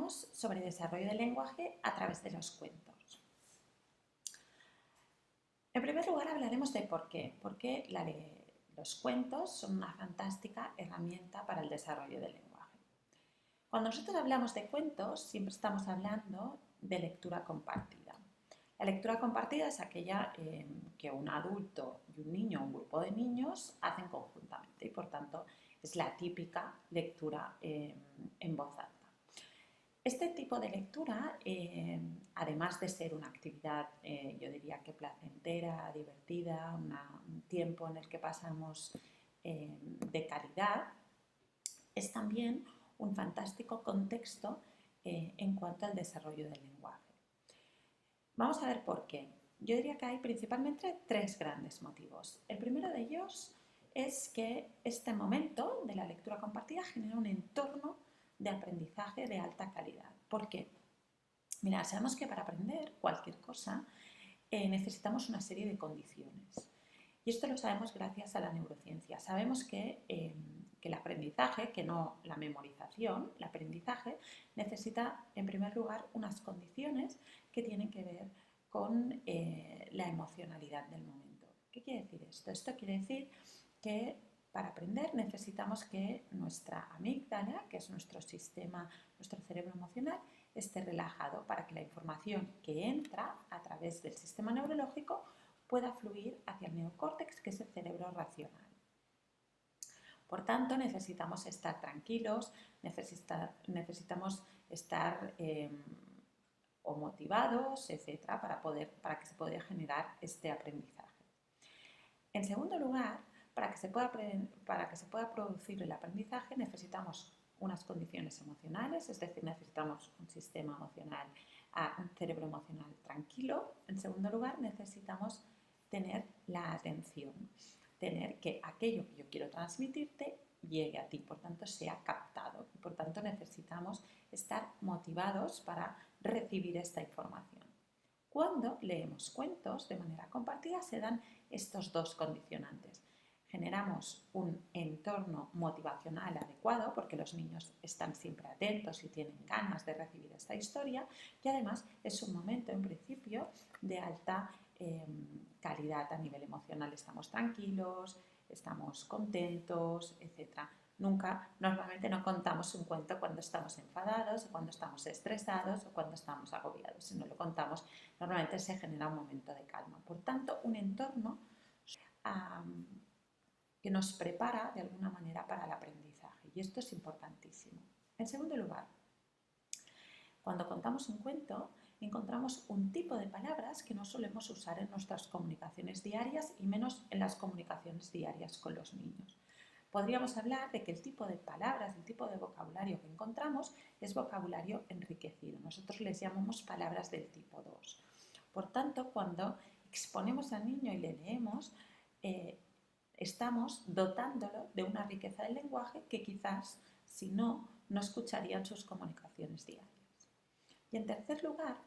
hablaremos sobre desarrollo del lenguaje a través de los cuentos. En primer lugar hablaremos de por qué. Los cuentos son una fantástica herramienta para el desarrollo del lenguaje. Cuando nosotros hablamos de cuentos, siempre estamos hablando de lectura compartida. La lectura compartida es aquella que un adulto y un niño o un grupo de niños hacen conjuntamente y, por tanto, es la típica lectura en voz alta. Este tipo de lectura, además de ser una actividad, yo diría que placentera, divertida, un tiempo en el que pasamos de calidad, es también un fantástico contexto en cuanto al desarrollo del lenguaje. Vamos a ver por qué. Yo diría que hay principalmente tres grandes motivos. El primero de ellos es que este momento de la lectura compartida genera un entorno de aprendizaje de alta calidad. ¿Por qué? Mira, sabemos que para aprender cualquier cosa necesitamos una serie de condiciones. Y esto lo sabemos gracias a la neurociencia. Sabemos que el aprendizaje, que no la memorización, el aprendizaje necesita en primer lugar unas condiciones que tienen que ver con la emocionalidad del momento. ¿Qué quiere decir esto? Esto quiere decir que para aprender necesitamos que nuestra amígdala, que es nuestro sistema, nuestro cerebro emocional, esté relajado para que la información que entra a través del sistema neurológico pueda fluir hacia el neocórtex, que es el cerebro racional. Por tanto, necesitamos estar tranquilos, necesitamos estar o motivados, etcétera, para que se pueda generar este aprendizaje. En segundo lugar, para que se pueda producir el aprendizaje necesitamos unas condiciones emocionales, es decir, necesitamos un sistema emocional, un cerebro emocional tranquilo. En segundo lugar, necesitamos tener la atención, tener que aquello que yo quiero transmitirte llegue a ti, por tanto sea captado. Y por tanto necesitamos estar motivados para recibir esta información. Cuando leemos cuentos de manera compartida se dan estos dos condicionantes. Generamos un entorno motivacional adecuado porque los niños están siempre atentos y tienen ganas de recibir esta historia y además es un momento en principio de alta calidad a nivel emocional. Estamos tranquilos, estamos contentos, etc. Normalmente no contamos un cuento cuando estamos enfadados, o cuando estamos estresados o cuando estamos agobiados. Si no lo contamos, normalmente se genera un momento de calma. Por tanto, un entorno que nos prepara de alguna manera para el aprendizaje. Y esto es importantísimo. En segundo lugar, cuando contamos un cuento, encontramos un tipo de palabras que no solemos usar en nuestras comunicaciones diarias y menos en las comunicaciones diarias con los niños. Podríamos hablar de que el tipo de palabras, el tipo de vocabulario que encontramos es vocabulario enriquecido. Nosotros les llamamos palabras del tipo 2. Por tanto, cuando exponemos al niño y le leemos, estamos dotándolo de una riqueza del lenguaje que quizás, si no, no escucharía en sus comunicaciones diarias. Y en tercer lugar,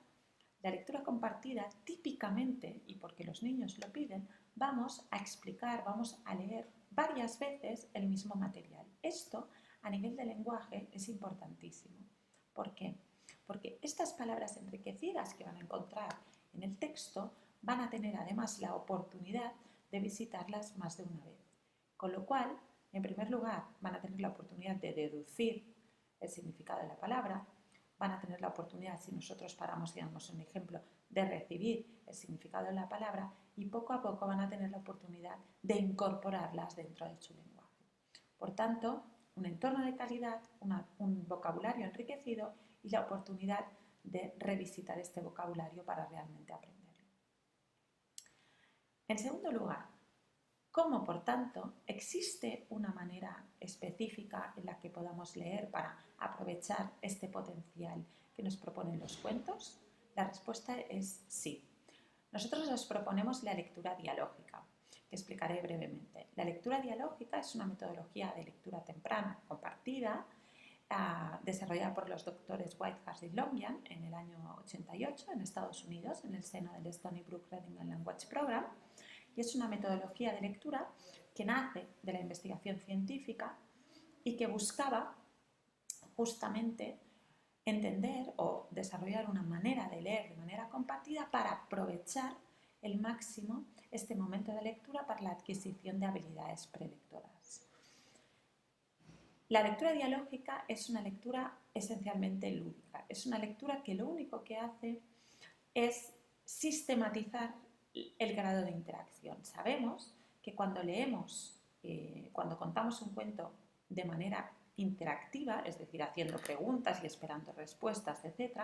la lectura compartida típicamente, y porque los niños lo piden, vamos a explicar, vamos a leer varias veces el mismo material. Esto, a nivel de lenguaje, es importantísimo. ¿Por qué? Porque estas palabras enriquecidas que van a encontrar en el texto van a tener además la oportunidad de visitarlas más de una vez. Con lo cual, en primer lugar, van a tener la oportunidad de deducir el significado de la palabra, van a tener la oportunidad, si nosotros paramos y damos un ejemplo, de recibir el significado de la palabra y poco a poco van a tener la oportunidad de incorporarlas dentro de su lenguaje. Por tanto, un entorno de calidad, un vocabulario enriquecido y la oportunidad de revisitar este vocabulario para realmente aprenderlo. En segundo lugar, ¿cómo, por tanto, existe una manera específica en la que podamos leer para aprovechar este potencial que nos proponen los cuentos? La respuesta es sí. Nosotros les proponemos la lectura dialógica, que explicaré brevemente. La lectura dialógica es una metodología de lectura temprana compartida desarrollada por los doctores Whitehurst y Longian en el año 88 en Estados Unidos, en el seno del Stony Brook Reading and Language Program. Y es una metodología de lectura que nace de la investigación científica y que buscaba justamente entender o desarrollar una manera de leer de manera compartida para aprovechar el máximo este momento de lectura para la adquisición de habilidades prelectoras. La lectura dialógica es una lectura esencialmente lúdica, es una lectura que lo único que hace es sistematizar el grado de interacción. Sabemos que cuando leemos, cuando contamos un cuento de manera interactiva, es decir, haciendo preguntas y esperando respuestas, etc.,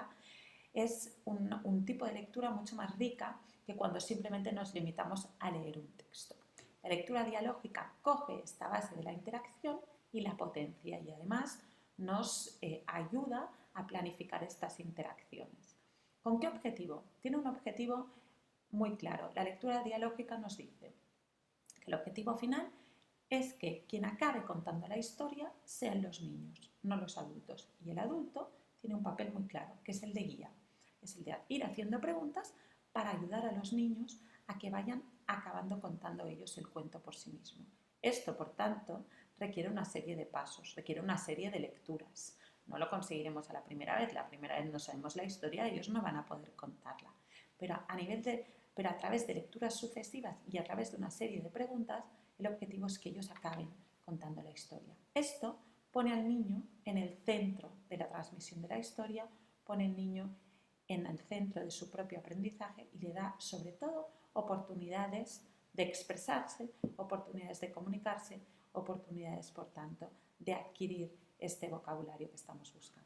es un tipo de lectura mucho más rica que cuando simplemente nos limitamos a leer un texto. La lectura dialógica coge esta base de la interacción y la potencia y además nos ayuda a planificar estas interacciones. ¿Con qué objetivo? Tiene un objetivo muy claro. La lectura dialógica nos dice que el objetivo final es que quien acabe contando la historia sean los niños, no los adultos. Y el adulto tiene un papel muy claro, que es el de guía. Es el de ir haciendo preguntas para ayudar a los niños a que vayan acabando contando ellos el cuento por sí mismo. Esto, por tanto, requiere una serie de pasos, requiere una serie de lecturas. No lo conseguiremos a la primera vez no sabemos la historia, ellos no van a poder contarla. Pero a través de lecturas sucesivas y a través de una serie de preguntas, el objetivo es que ellos acaben contando la historia. Esto pone al niño en el centro de la transmisión de la historia, pone al niño en el centro de su propio aprendizaje y le da, sobre todo, oportunidades de expresarse, oportunidades de comunicarse, oportunidades, por tanto, de adquirir este vocabulario que estamos buscando.